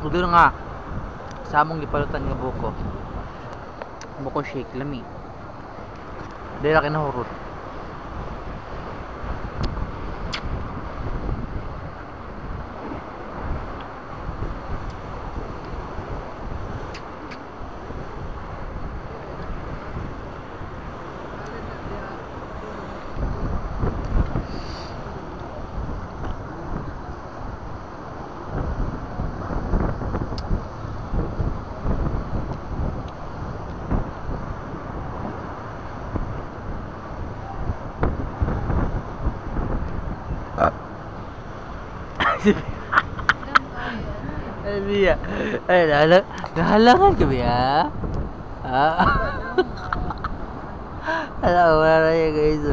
Doon nga sa among gipalutan nga buko shake lami dahil na kinahurot. Biya. Ay, nahalangan ka biya? Wala na yan guys.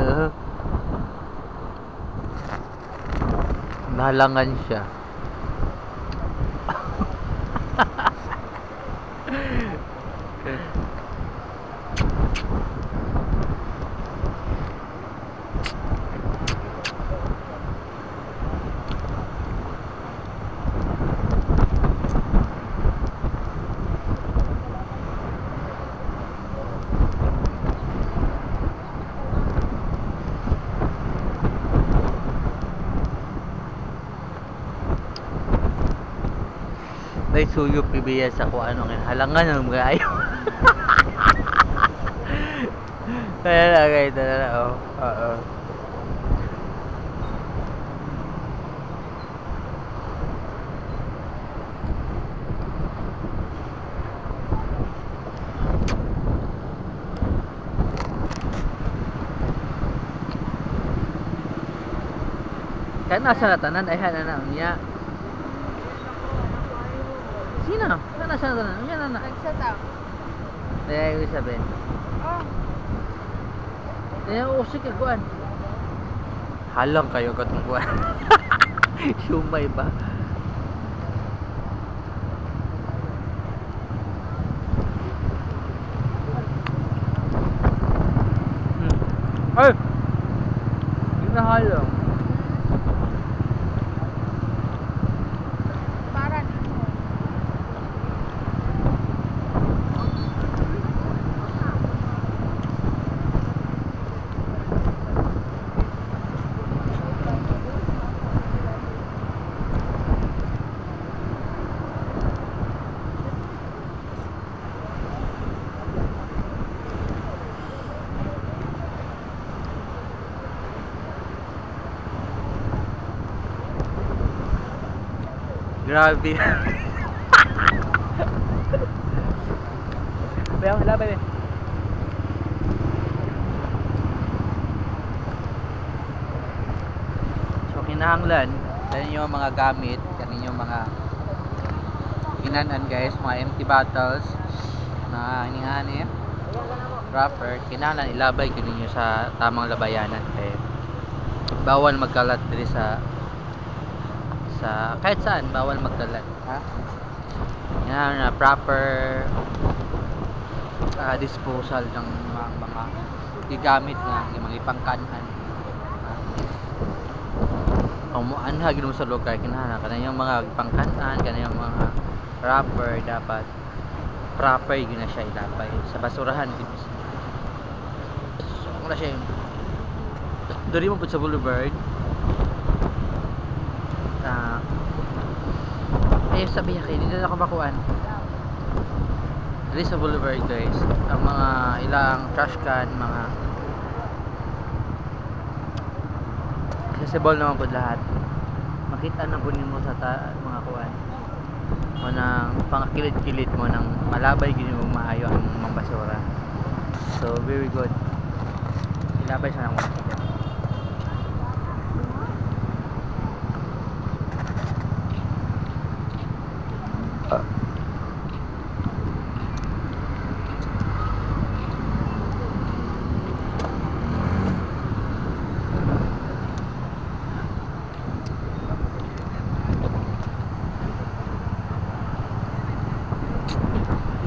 Nahalangan siya. May suyo pibiya sa kung ano ngayon. Halangan ng mga ayaw. Kaya na guys, oo. Kaya nasa natanan ay hanan niya. Sino? Sana siya na tanan? Yan na. Nagsataw. Kaya yung sabihin. Oh. Kaya usik ka kuan. Halang kayo katong kuan. Sumay ba? Ay! Hindi na halang. Grabe. Bayang labay eh. So kinahanglan kanin yung mga gamit, kanin yung mga kinanan guys, mga empty bottles na inihani wrapper, kinahanglan ilabay ko ninyo sa tamang labayanan kay bawal magkalat diri sa kahit saan bawal magkalat, ha? Yan na proper disposal ng mga gigamit nga mga ipangkanan. Umuan ha gid mo sa lugar kinahanglan kanang mga ipangkanan, kanang mga wrapper dapat proper yun na siya ilabay sa basurahan din. So wala siya diri mo pud sa Boulevard. Sabi niya kayo, hindi na ako makuhaan dali sa Boulevard guys, ang mga ilang trash can, mga accessible naman po lahat, makita na po mo sa mga kuhaan mo ng pangakilid-kilid mo ng malabay gini mo maayo ang mga basura. So very good, ilabay siya ng mga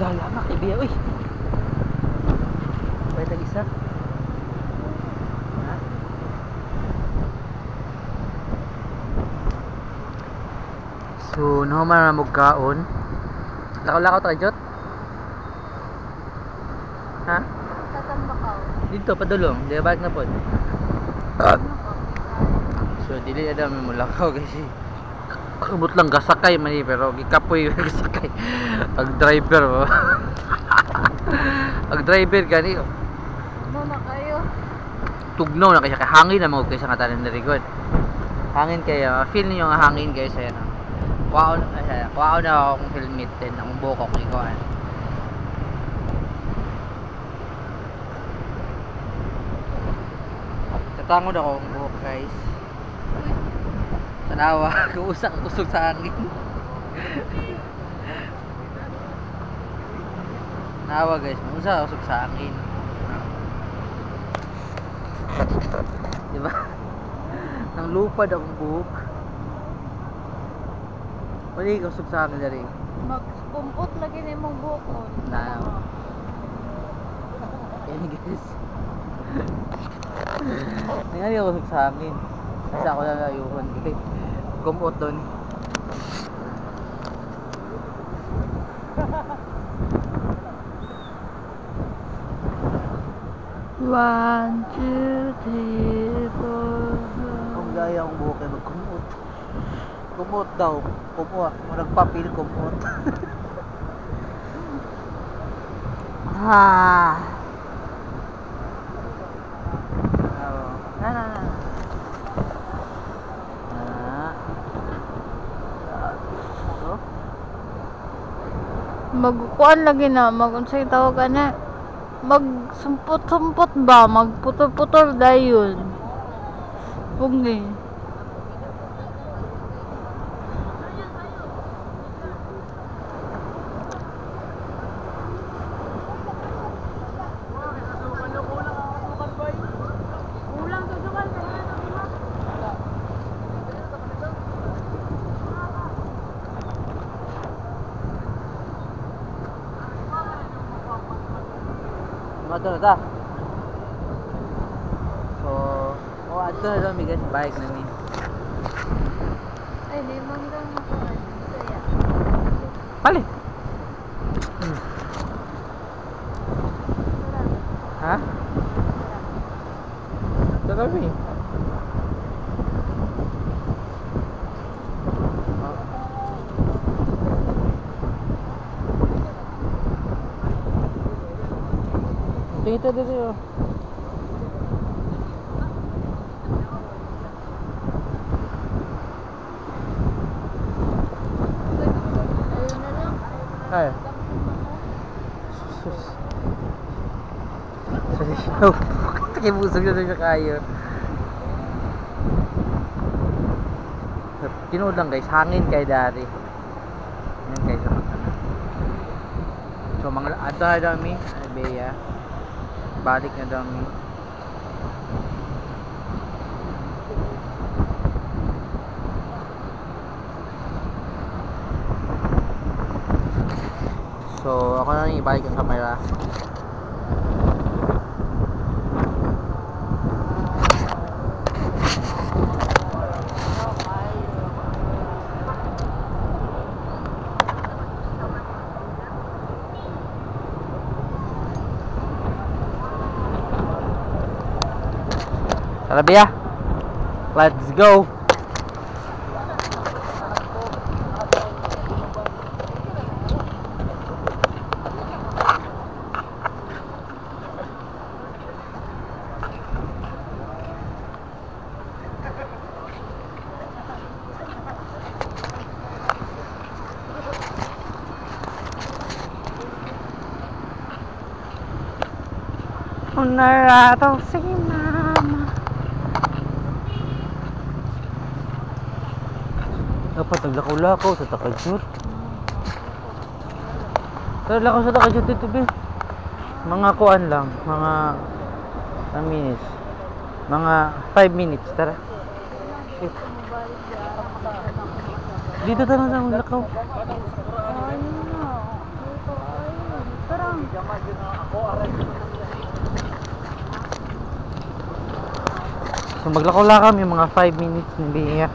lalamak ibiya uy. Pwede tag-isa. Ha? So, naman na magkaon. Lakaw-lakaw tayo, Jot? Ha? Saan ba ka? Dito, padulong. Di balik na po. So, dili na dami mo lakaw kasi kumot lang gasakay man pero gikapoy gasakay. Ang driver mo. Ang driver gani. Mama kayo. Tugnaw na kaya hangin na mo kaysa nga tanan diri god. Hangin kaya feel niyo nga hangin guys ayan. Kuwaon na akong helmet din ang buhok ko ikuan. Tatangod ako ang buhok guys. Tanawa, kuusak kusog sa hangin. Tanawa guys, kuusak kusog sa hangin. Diba? Nang lupad akong buhok. Wali kusog sa hangin dari. Magpumpot lagi na mong bukod. Na. Yan guys. Nangyari ako sa hangin. Kasi ako lang ayuhan guys. Kumot doon. One, two, three, four. Ang gaya akong buhok ay magkumot. Kumot daw. Kumot. Nagpapil kumot. Ah. Magkuan lagi na, magunsay tawag ka na. Magsumpot-sumpot ba? Magputol-putol dayon. Pungi. Ato na ta. So, ato na daw guys, bike na ni. Ay, di manggang makuha. Saya. Pali. Ha? Sa kami. Ito dito. Ayun na lang. Ay. Sus. Sorry siya. Takibusog na siya kayo. Tinood lang guys, hangin kay dari. Yan guys. So mga ato na dami, Beya. Balik na dami. So ako na rin ibalik ang camera. Tara Bea, let's go. Unarato si mama. Dapat naglakaw-lakaw sa Takajut. Tara, lakaw sa Takajut dito, be. Mga kuan lang, mga minutes. Mga 5 minutes, tara. Shit. Dito tara na maglakaw. So maglakaw-lakaw yung mga 5 minutes ng biya.